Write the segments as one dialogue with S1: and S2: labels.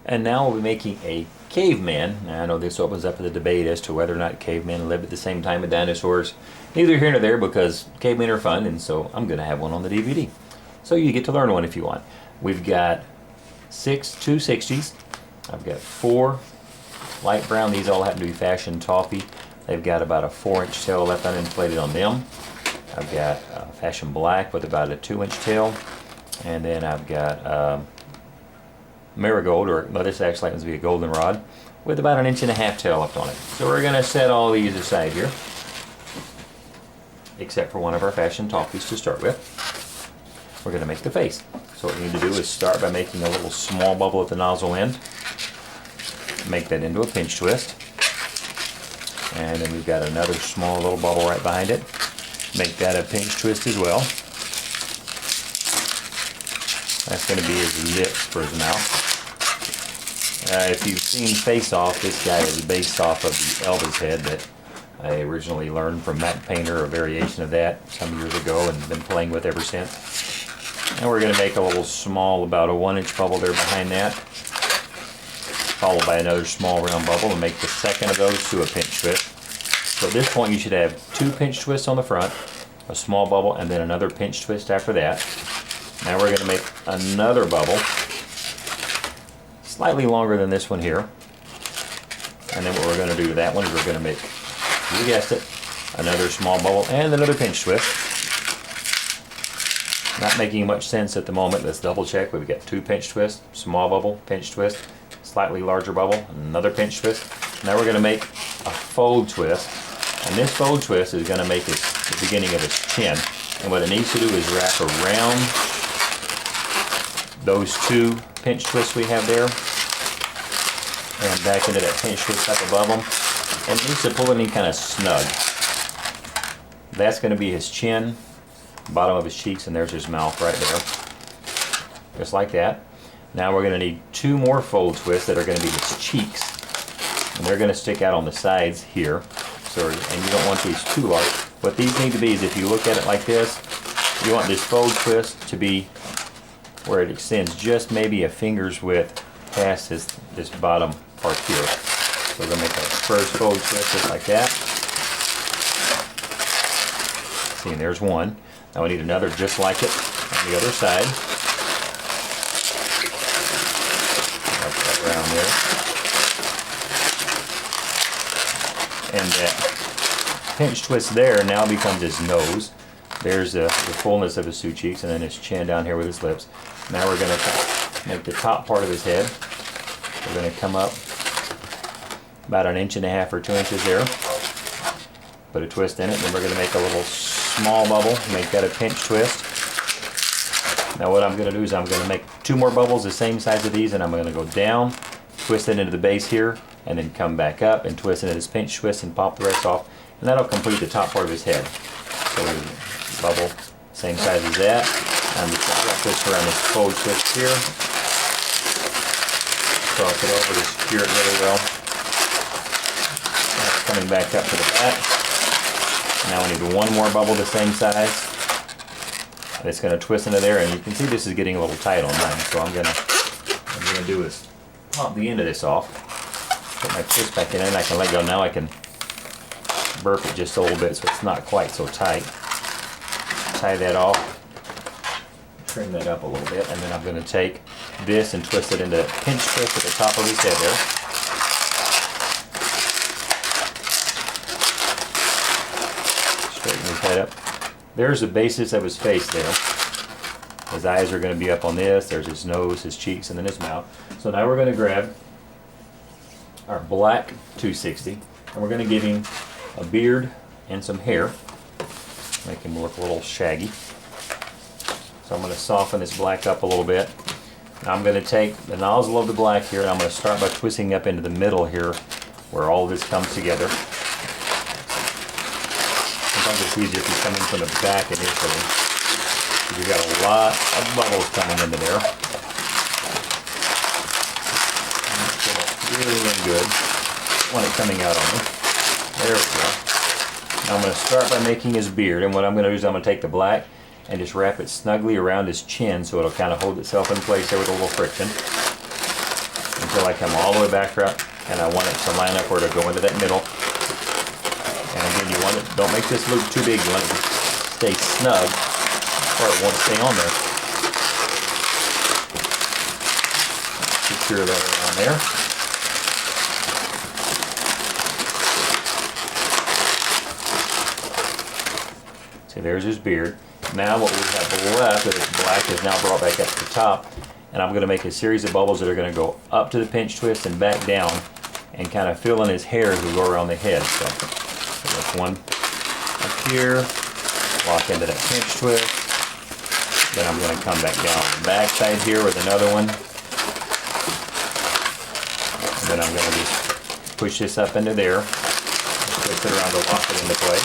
S1: And now we'll be making a caveman. Now, I know this opens up the debate as to whether or not cavemen lived at the same time as dinosaurs. Neither here nor there, because cavemen are fun, and so I'm going to have one on the DVD. So you get to learn one if you want. We've got two 60s. I've got 4 light brown. These all happen to be Fashion Toffee. They've got about a 4-inch tail left uninflated on them. I've got Fashion Black with about a 2-inch tail. And then I've got Marigold, or no, this actually happens to be a goldenrod, with about an 1.5 inch tail left on it. So we're going to set all these aside here, except for one of our Fashion Toffees to start with. We're going to make the face. So what we need to do is start by making a little small bubble at the nozzle end. Make that into a pinch twist. And then we've got another small little bubble right behind it. Make that a pinch twist as well. That's going to be his lips for his mouth. If you've seen Face Off, this guy is based off of the Elvis head that I originally learned from Matt Painter, a variation of that some years ago, and been playing with ever since. And we're going to make a little small, about a 1-inch bubble there behind that, followed by another small round bubble, and make the second of those to a pinch twist. So at this point you should have 2 pinch twists on the front, a small bubble, and then another pinch twist after that. Now we're going to make another bubble, slightly longer than this one here. And then what we're going to do to that one is we're going to make, you guessed it, another small bubble and another pinch twist. Not making much sense at the moment. Let's double check. We've got 2 pinch twists, small bubble, pinch twist, slightly larger bubble, another pinch twist. Now we're going to make a fold twist. And this fold twist is going to make the beginning of his chin. And what it needs to do is wrap around those 2 pinch twists we have there and back into that pinch twist up above them, and it needs to pull it in kind of snug. That's going to be his chin, bottom of his cheeks, and there's his mouth right there, just like that. Now we're going to need 2 more fold twists that are going to be his cheeks, and they're going to stick out on the sides here. So, and you don't want these too large. What these need to be is, if you look at it like this, you want this fold twist to be where it extends just maybe a finger's width past this bottom part here. So we're going to make our first fold twist just like that. See, and there's one. Now we need another just like it on the other side. Like that around there. And that pinch twist there now becomes his nose. There's the fullness of his 2 cheeks, and then his chin down here with his lips. Now we're going to make the top part of his head. We're going to come up about 1.5 inches or 2 inches there. Put a twist in it, then we're going to make a little small bubble, make that a pinch twist. Now what I'm going to do is I'm going to make 2 more bubbles the same size of these, and I'm going to go down, twist it into the base here, and then come back up and twist it into this pinch twist and pop the rest off. And that'll complete the top part of his head. So bubble, same size as that. I'm just going to twist around this fold twist here. Cross it over to secure it really well. That's coming back up to the back. Now we need 1 more bubble the same size. It's going to twist into there, and you can see this is getting a little tight on mine. So what I'm going to do is pop the end of this off. Put my twist back in, and I can let go. Now I can burp it just a little bit so it's not quite so tight. Tie that off, trim that up a little bit, and then I'm going to take this and twist it into a pinch twist at the top of his head there. Straighten his head up. There's the basis of his face there. His eyes are going to be up on this. There's his nose, his cheeks, and then his mouth. So now we're going to grab our black 260, and we're going to give him a beard and some hair. Make him look a little shaggy. So I'm going to soften this black up a little bit. Now I'm going to take the nozzle of the black here, and I'm going to start by twisting up into the middle here where all this comes together. Sometimes it's easier if you're coming from the back initially. You've got a lot of bubbles coming into there. Really, really good. I want it coming out on me. There we go. Now I'm going to start by making his beard, and what I'm going to do is I'm going to take the black and just wrap it snugly around his chin so it'll kind of hold itself in place there with a little friction. And feel like I'm all the way back up, and I want it to line up where to go into that middle. And again, you want it, don't make this loop too big, you want it to stay snug or it won't stay on there. Secure that around there. See, there's his beard. Now what we have left, that is black, is now brought back up to the top, and I'm going to make a series of bubbles that are going to go up to the pinch twist and back down, and kind of fill in his hair as we go around the head. So there's one up here, lock into that pinch twist. Then I'm going to come back down the back side here with another one. And then I'm going to just push this up into there, twist it around to lock it into place.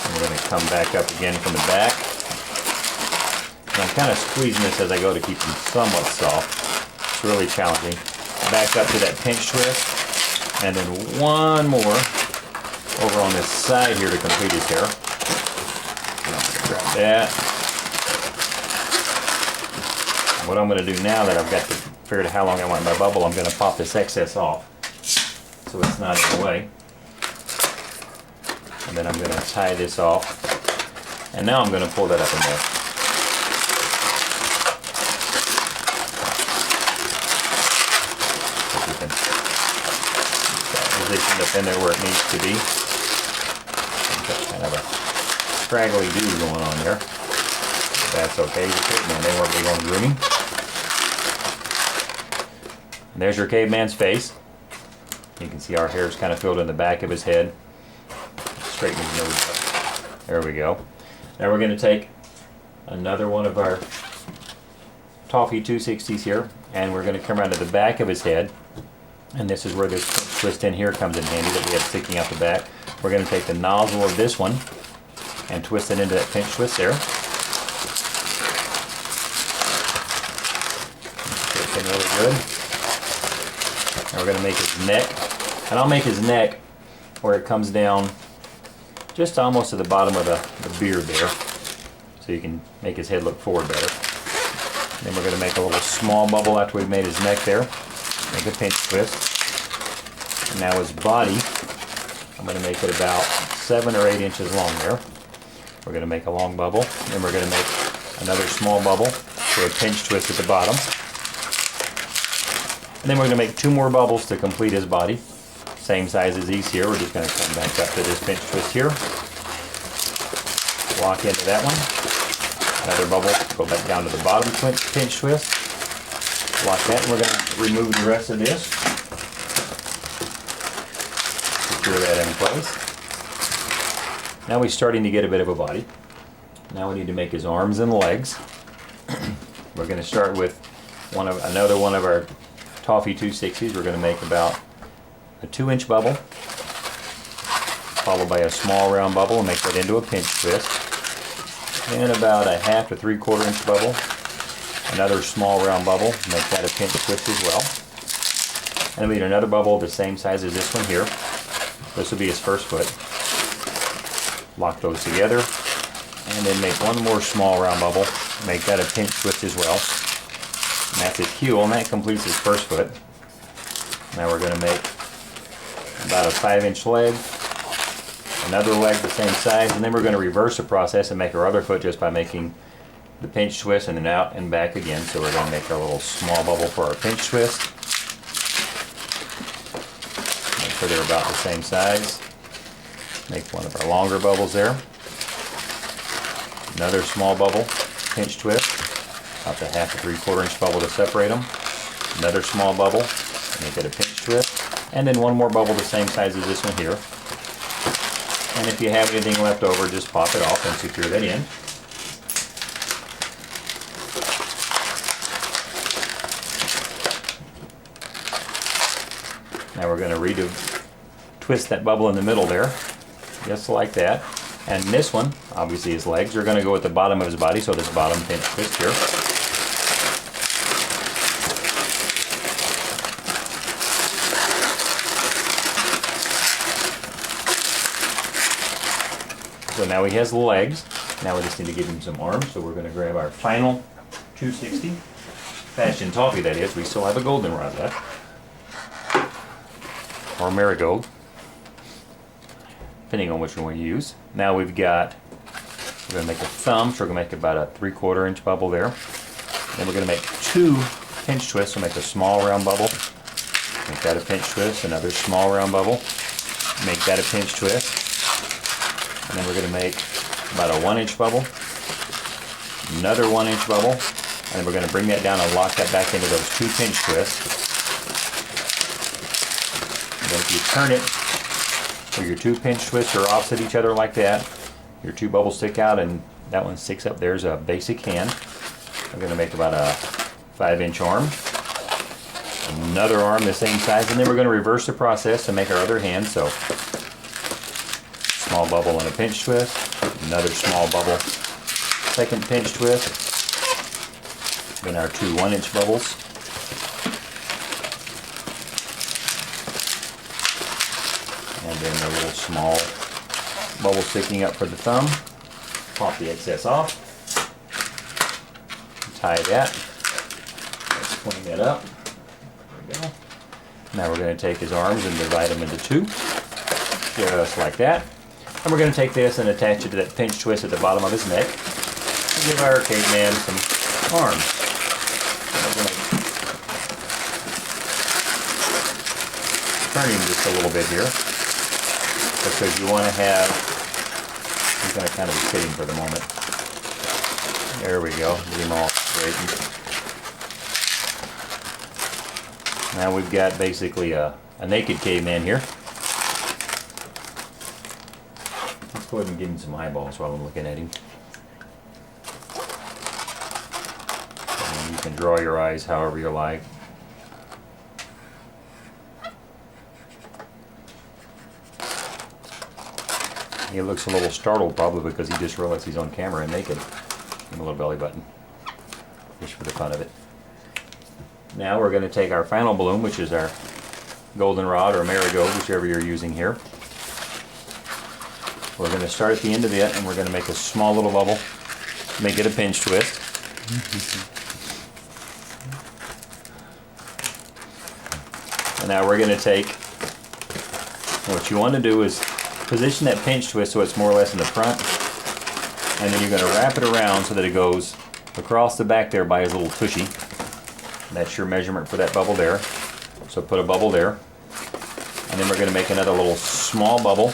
S1: I'm going to come back up again from the back. And I'm kind of squeezing this as I go to keep them somewhat soft. It's really challenging. Back up to that pinch twist. And then one more over on this side here to complete his hair. And I'm going to grab that. And what I'm going to do now that I've got to figure out how long I want my bubble, I'm going to pop this excess off so it's not in the way. And then I'm going to tie this off. And now I'm going to pull that up in there. So you can position it up in there where it needs to be. Got kind of a scraggly do going on there. But that's okay. He's a caveman. They weren't big on grooming. And there's your caveman's face. You can see our hair is kind of filled in the back of his head. Straighten his nose up. There we go. Now we're going to take another one of our Toffee 260s here, and we're going to come around to the back of his head, and this is where this twist in here comes in handy that we have sticking out the back. We're going to take the nozzle of this one and twist it into that pinch twist there. Twist in really good. Now we're going to make his neck, and I'll make his neck where it comes down just almost to the bottom of the beard there, so you can make his head look forward better. Then we're going to make a little small bubble after we've made his neck there. Make a pinch twist. And now his body, I'm going to make it about 7 or 8 inches long there. We're going to make a long bubble. Then we're going to make another small bubble for a pinch twist at the bottom. And then we're going to make 2 more bubbles to complete his body. Same size as these here. We're just going to come back up to this pinch twist here. Lock into that one. Another bubble. Go back down to the bottom pinch twist. Lock that, and we're going to remove the rest of this. Secure that in place. Now he's starting to get a bit of a body. Now we need to make his arms and legs. We're going to start with another one of our Toffee 260s. We're going to make about a 2-inch bubble, followed by a small round bubble, and make that into a pinch twist. And about a 1/2 to 3/4 inch bubble, another small round bubble, make that a pinch twist as well. And we need another bubble the same size as this one here. This will be his first foot. Lock those together, and then make one more small round bubble, make that a pinch twist as well. And that's his heel, and that completes his first foot. Now we're going to make about a 5-inch leg, another leg the same size, and then we're going to reverse the process and make our other foot just by making the pinch twist and then out and back again. So we're going to make our little small bubble for our pinch twist. Make sure they're about the same size. Make one of our longer bubbles there. Another small bubble, pinch twist, about the 1/2 to 3/4 inch bubble to separate them. Another small bubble, make it a pinch twist. And then one more bubble the same size as this one here. And if you have anything left over, just pop it off and secure that in. Now we're going to twist that bubble in the middle there, just like that. And this one, obviously his legs, are going to go at the bottom of his body, so this bottom pinch twist here. So now he has legs. Now we just need to give him some arms. So we're going to grab our final 260. old-fashioned toffee, that is. We still have a goldenrod left. Or marigold, depending on which one we use. Now we're going to make a thumb, so we're going to make about a 3/4 inch bubble there. Then we're going to make 2 pinch twists, so make a small round bubble. Make that a pinch twist, another small round bubble. Make that a pinch twist. And then we're going to make about a 1-inch bubble. Another 1-inch bubble. And then we're going to bring that down and lock that back into those 2 pinch twists. And then if you turn it, so your 2 pinch twists are opposite each other like that, your 2 bubbles stick out and that one sticks up. There's a basic hand. I'm going to make about a 5-inch arm. Another arm the same size, and then we're going to reverse the process to make our other hand. So small bubble and a pinch twist, another small bubble, second pinch twist, then our 2 1-inch bubbles. And then a little small bubble sticking up for the thumb. Pop the excess off. Tie that. Let's clean that up. There we go. Now we're going to take his arms and divide them into 2. Just like that. And we're going to take this and attach it to that pinch twist at the bottom of his neck. And give our caveman some arms. Turn him just a little bit here. Because you want to have, he's going to kind of be sitting for the moment. There we go, get him all straightened. Now we've got basically a naked caveman here. Let's go ahead and give him some eyeballs while I'm looking at him. And you can draw your eyes however you like. He looks a little startled probably because he just realized he's on camera and naked. Give him a little belly button, just for the fun of it. Now we're going to take our final balloon, which is our goldenrod or marigold, whichever you're using here. We're going to start at the end of it and we're going to make a small little bubble, make it a pinch twist. And now we're going to take, what you want to do is position that pinch twist so it's more or less in the front, and then you're going to wrap it around so that it goes across the back there by his little tushy. That's your measurement for that bubble there. So put a bubble there, and then we're going to make another little small bubble,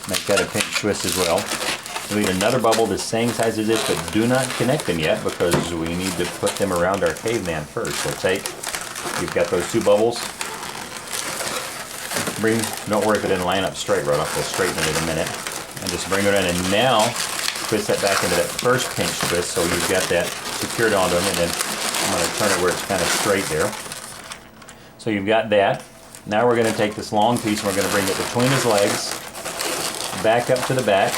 S1: make that a pinch twist as well. We need another bubble the same size as this, but do not connect them yet because we need to put them around our caveman first. So you've got those 2 bubbles. Don't worry if it didn't line up straight right off. We'll straighten it in a minute. And just bring it in, and now twist that back into that first pinch twist so you've got that secured onto them, and then I'm going to turn it where it's kind of straight there. So you've got that. Now we're going to take this long piece and we're going to bring it between his legs, back up to the back,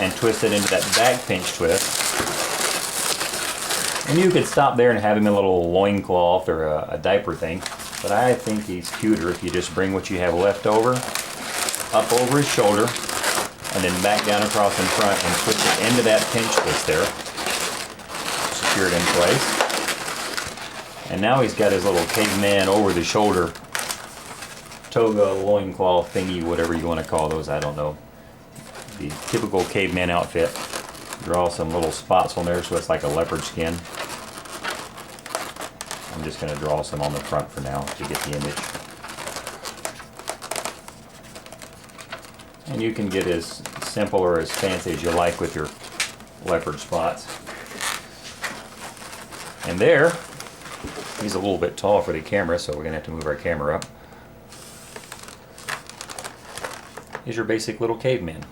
S1: and twist it into that back pinch twist. And you could stop there and have him in a little loincloth or a diaper thing. But I think he's cuter if you just bring what you have left over, up over his shoulder, and then back down across in front and twist it into that pinch twist there. Secure it in place. And now he's got his little caveman over the shoulder toga, loincloth thingy, whatever you want to call those, I don't know. The typical caveman outfit. Draw some little spots on there so it's like a leopard skin. I'm just going to draw some on the front for now to get the image. And you can get as simple or as fancy as you like with your leopard spots. And there, he's a little bit tall for the camera, so we're going to have to move our camera up. Here's your basic little caveman.